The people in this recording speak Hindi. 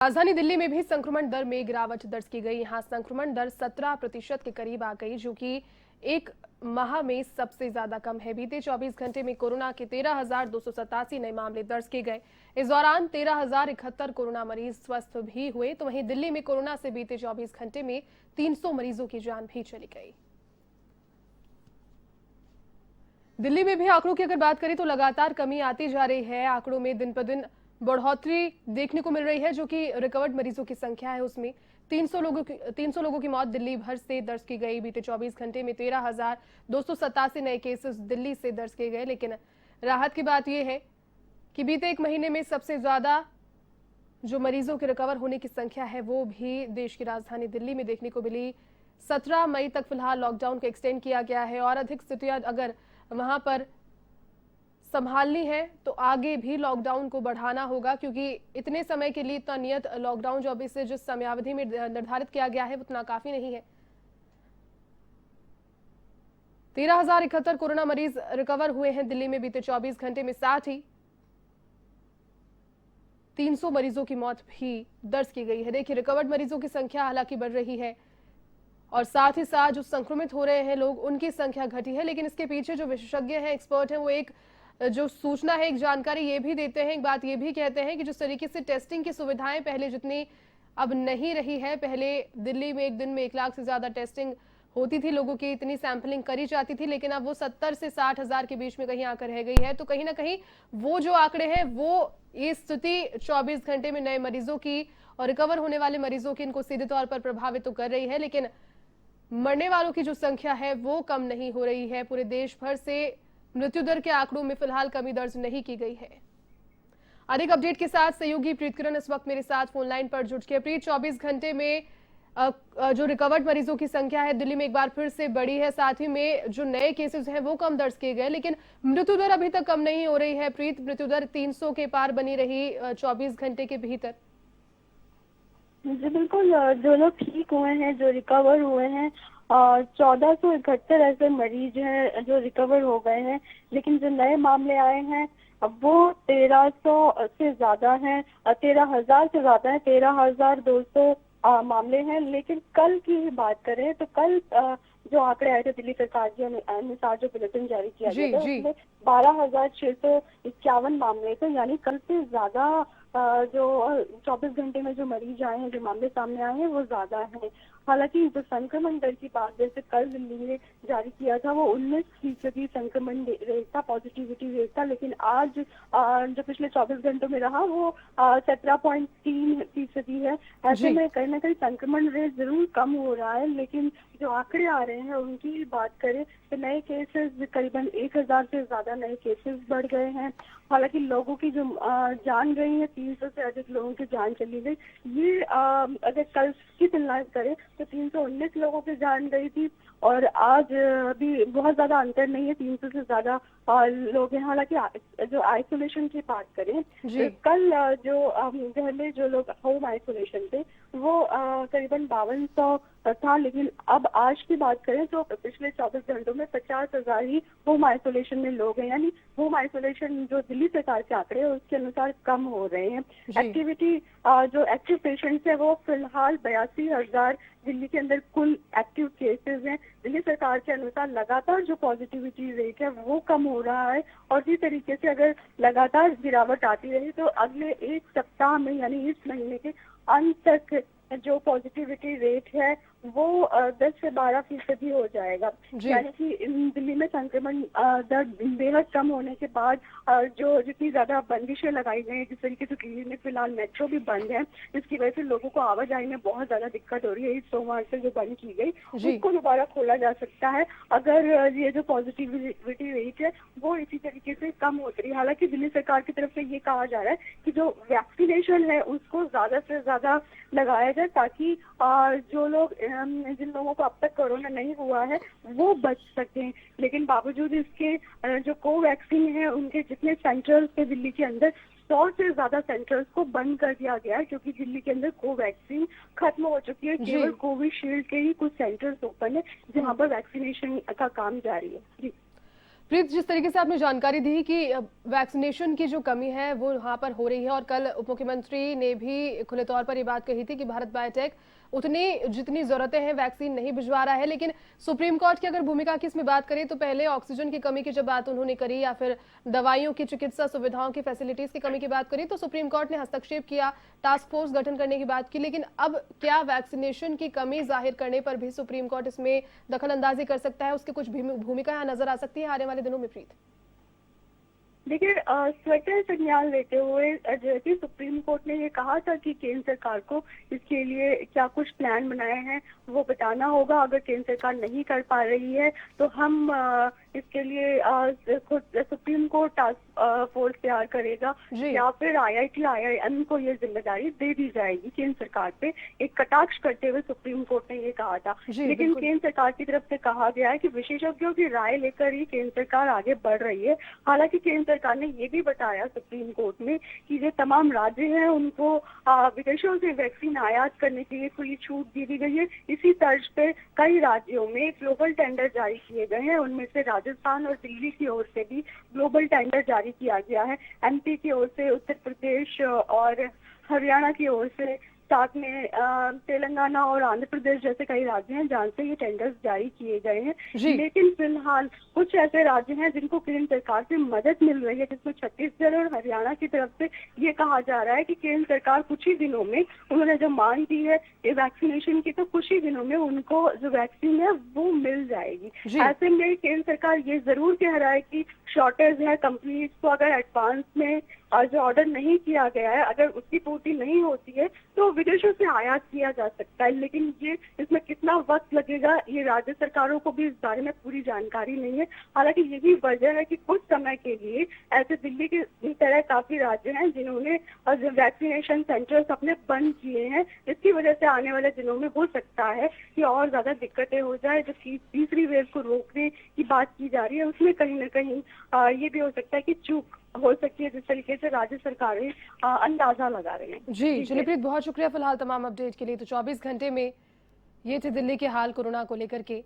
राजधानी दिल्ली में भी संक्रमण दर में गिरावट दर्ज की गई। यहां संक्रमण दर 17% के करीब आ गई, जो कि एक माह में सबसे ज्यादा कम है। बीते 24 घंटे में कोरोना के 13,287 नए मामले दर्ज किए गए। इस दौरान 13,071 कोरोना मरीज स्वस्थ भी हुए। तो वहीं दिल्ली में कोरोना से बीते 24 घंटे में 300 मरीजों की जान भी चली गई। दिल्ली में भी आंकड़ों की अगर बात करें तो लगातार कमी आती जा रही है। आंकड़ों में दिन पर दिन बढ़ोतरी देखने को मिल रही है, जो कि रिकवर्ड मरीजों की संख्या है उसमें 300 लोगों की मौत दिल्ली भर से दर्ज की गई। बीते 24 घंटे में 13,287 नए केसेस दिल्ली से दर्ज किए गए। लेकिन राहत की बात यह है कि बीते एक महीने में सबसे ज्यादा जो मरीजों के रिकवर होने की संख्या है वो भी देश की राजधानी दिल्ली में देखने को मिली। 17 मई तक फिलहाल लॉकडाउन को एक्सटेंड किया गया है और अधिक स्थितियां अगर वहां पर संभालनी है तो आगे भी लॉकडाउन को बढ़ाना होगा, क्योंकि इतने समय के लिए इतना नियत लॉकडाउन जो अभी से जिस समयावधि में निर्धारित किया गया है वो उतना काफी नहीं है। 13,071 कोरोना मरीज रिकवर हुए हैं दिल्ली में बीते 24 घंटे में। साथ ही 300 मरीजों की मौत भी दर्ज की गई है। देखिए, रिकवर्ड मरीजों की संख्या हालांकि बढ़ रही है और साथ ही साथ जो संक्रमित हो रहे हैं लोग, उनकी संख्या घटी है। लेकिन इसके पीछे जो विशेषज्ञ हैं, एक्सपर्ट हैं, वो एक जो सूचना है, एक जानकारी ये भी देते हैं, एक बात ये भी कहते हैं कि जिस तरीके से टेस्टिंग की सुविधाएं पहले जितनी अब नहीं रही है, पहले दिल्ली में एक दिन में 1 लाख से ज्यादा टेस्टिंग होती थी, लोगों की इतनी सैंपलिंग करी जाती थी, लेकिन अब वो 70 से 60 हजार के बीच में कहीं आकर रह गई है। तो कहीं ना कहीं वो जो आंकड़े हैं वो ये स्थिति 24 घंटे में नए मरीजों की और रिकवर होने वाले मरीजों की इनको सीधे तौर पर प्रभावित तो कर रही है, लेकिन मरने वालों की जो संख्या है वो कम नहीं हो रही है। पूरे देश भर से मृत्यु दर के आंकड़ों में फिलहाल कमी दर्ज नहीं की गई है। अधिक अपडेट के साथ सहयोगी प्रीत किरण इस वक्त मेरे साथ फोन लाइन पर जुट के। प्रीत, 24 घंटे में जो रिकवर्ड मरीजों की संख्या है दिल्ली में एक बार फिर से बढ़ी है, साथ ही में जो नए केसेस हैं वो कम दर्ज किए गए, लेकिन मृत्यु दर अभी तक कम नहीं हो रही है। प्रीत, मृत्यु दर 300 के पार बनी रही 24 घंटे के भीतर। जी बिल्कुल। जो लोग ठीक हुए हैं, जो रिकवर हुए हैं, 1471 ऐसे मरीज हैं जो रिकवर हो गए हैं। लेकिन जो नए मामले आए हैं अब वो 1300 से ज्यादा हैं, 13,000 से ज्यादा है, 13,200 मामले हैं। लेकिन कल की ही बात करें तो कल जो आंकड़े आए थे दिल्ली सरकार के अनुसार, जो बुलेटिन जारी किया गया था उसमें 12,651 मामले थे। यानी कल से ज्यादा जो 24 घंटे में जो मरीज आए हैं, जो मामले सामने आए हैं वो ज्यादा है। हालांकि जो संक्रमण दर की बात जैसे कल दिल्ली ने जारी किया था वो 19% संक्रमण रेट था, पॉजिटिविटी रेट था। लेकिन आज जो पिछले 24 घंटों में रहा वो 17.3% है। ऐसे में कहीं ना कहीं संक्रमण रेट जरूर कम हो रहा है। लेकिन जो आंकड़े आ रहे हैं उनकी बात करें तो नए केसेस करीबन 1,000 से ज्यादा नए केसेस बढ़ गए हैं। हालांकि लोगों की जो जान गई है, 300 से अधिक लोगों की जान चली गई। ये अगर कल की तुलना करें तो 319 लोगों की जान गई थी और आज भी बहुत ज्यादा अंतर नहीं है, 300 से ज्यादा लोग हैं। हालांकि जो आइसोलेशन की बात करें तो कल जो घर में जो लोग होम आइसोलेशन थे वो करीबन 5200 था। लेकिन अब आज की बात करें तो पिछले 24 घंटों में 50,000 ही होम आइसोलेशन में लोग हैं। यानी होम आइसोलेशन जो दिल्ली सरकार के आंकड़े हैं उसके अनुसार कम हो रहे हैं। एक्टिविटी जो एक्टिव पेशेंट्स है वो फिलहाल 82,000 दिल्ली के अंदर कुल एक्टिव केसेस हैं। दिल्ली सरकार के अनुसार लगातार जो पॉजिटिविटी रेट है वो कम हो रहा है और इसी तरीके से अगर लगातार गिरावट आती रही तो अगले एक सप्ताह में यानी इस महीने के अंत तक जो पॉजिटिविटी रेट है वो 10 से 12% हो जाएगा। यानी कि दिल्ली में संक्रमण दर बेहद कम होने के बाद जो जितनी ज्यादा बंदिशें लगाई गई हैं, जिस तरीके से दिल्ली में फिलहाल मेट्रो भी बंद है, इसकी वजह से लोगों को आवाजाही में बहुत ज्यादा दिक्कत हो रही है। इस सोमवार से जो बंद की गई उसको दोबारा खोला जा सकता है अगर ये जो पॉजिटिविटी रेट है वो इसी तरीके से कम होती रही। हालांकि दिल्ली सरकार की तरफ से ये कहा जा रहा है कि जो वैक्सीनेशन है उसको ज्यादा से ज्यादा लगाया जाए ताकि जो लोग जिन लोगों को अब तक कोरोना नहीं हुआ है वो बच सकें। लेकिन बावजूद इसके जो कोवैक्सीन है उनके जितने सेंटर्स थे दिल्ली के अंदर 100 से ज्यादा सेंटर्स को बंद कर दिया गया है, क्योंकि दिल्ली के अंदर कोवैक्सीन खत्म हो चुकी है। केवल कोविशील्ड के ही कुछ सेंटर्स ओपन है जहाँ पर वैक्सीनेशन का काम जारी है। जी प्रीत, जिस तरीके से आपने जानकारी दी कि वैक्सीनेशन की जो कमी है वो यहाँ पर हो रही है और कल उप मुख्यमंत्री ने भी खुले तौर पर ये बात कही थी कि भारत बायोटेक उतनी जितनी जरूरतें हैं वैक्सीन नहीं भिजवा रहा है, लेकिन सुप्रीम कोर्ट की अगर भूमिका की इसमें बात करें तो पहले ऑक्सीजन की कमी की जब बात उन्होंने करी या फिर दवाइयों की, चिकित्सा सुविधाओं की, फैसिलिटीज की कमी की बात करी तो सुप्रीम कोर्ट ने हस्तक्षेप किया, टास्क फोर्स गठन करने की बात की। लेकिन अब क्या वैक्सीनेशन की कमी जाहिर करने पर भी सुप्रीम कोर्ट इसमें दखल अंदाजी कर सकता है? उसकी कुछ भूमिका यहाँ नजर आ सकती है आने वाले दिनों में प्रीत? देखिए, स्वतः संज्ञान लेते हुए जैसे सुप्रीम कोर्ट ने ये कहा था कि केंद्र सरकार को इसके लिए क्या कुछ प्लान बनाए हैं वो बताना होगा। अगर केंद्र सरकार नहीं कर पा रही है तो हम इसके लिए खुद सुप्रीम कोर्ट टास्क फोर्स तैयार करेगा या फिर IIT IIM को ये जिम्मेदारी दे दी जाएगी केंद्र सरकार पे। एक कटाक्ष करते हुए सुप्रीम कोर्ट ने ये कहा था, लेकिन केंद्र सरकार की तरफ से कहा गया है कि विशेषज्ञों की राय लेकर ही केंद्र सरकार आगे बढ़ रही है। हालांकि केंद्र सरकार ने ये भी बताया सुप्रीम कोर्ट में कि जो तमाम राज्य हैं उनको विदेशों से वैक्सीन आयात करने के लिए कोई छूट दे दी गई है। इसी तर्ज पे कई राज्यों में ग्लोबल टेंडर जारी किए गए हैं, उनमें से राजस्थान और दिल्ली की ओर से भी ग्लोबल टेंडर जारी किया गया है। MP की ओर से, उत्तर प्रदेश और हरियाणा की ओर से, साथ में तेलंगाना और आंध्र प्रदेश जैसे कई राज्य हैं जहाँ से ये टेंडर्स जारी किए गए हैं। लेकिन फिलहाल कुछ ऐसे राज्य हैं जिनको केंद्र सरकार से मदद मिल रही है, जिसमें छत्तीसगढ़ और हरियाणा की तरफ से ये कहा जा रहा है कि केंद्र सरकार कुछ ही दिनों में, उन्होंने जो मांग की है ये वैक्सीनेशन की, तो कुछ ही दिनों में उनको जो वैक्सीन है वो मिल जाएगी। ऐसे में केंद्र सरकार ये जरूर कह रहा है कि शॉर्टेज है, कंपनीज को अगर एडवांस में जो ऑर्डर नहीं किया गया है अगर उसकी पूर्ति नहीं होती है तो विदेशों से आयात किया जा सकता है। लेकिन ये इसमें कितना वक्त लगेगा ये राज्य सरकारों को भी इस बारे में पूरी जानकारी नहीं है। हालांकि यही वजह है कि कुछ समय के लिए ऐसे दिल्ली की तरह काफी राज्य हैं जिन्होंने वैक्सीनेशन सेंटर्स अपने बंद किए हैं। इसकी वजह से आने वाले दिनों में हो सकता है कि और ज्यादा दिक्कतें हो जाए। जो तीसरी वेव को रोकने की बात की जा रही है उसमें कहीं ना कहीं ये भी हो सकता है कि चूक हो सकती है, जिस तरीके से राज्य सरकारें अंदाजा लगा रही हैं। जी चलिए, बहुत शुक्रिया फिलहाल तमाम अपडेट के लिए। तो 24 घंटे में ये थे दिल्ली के हाल कोरोना को लेकर के।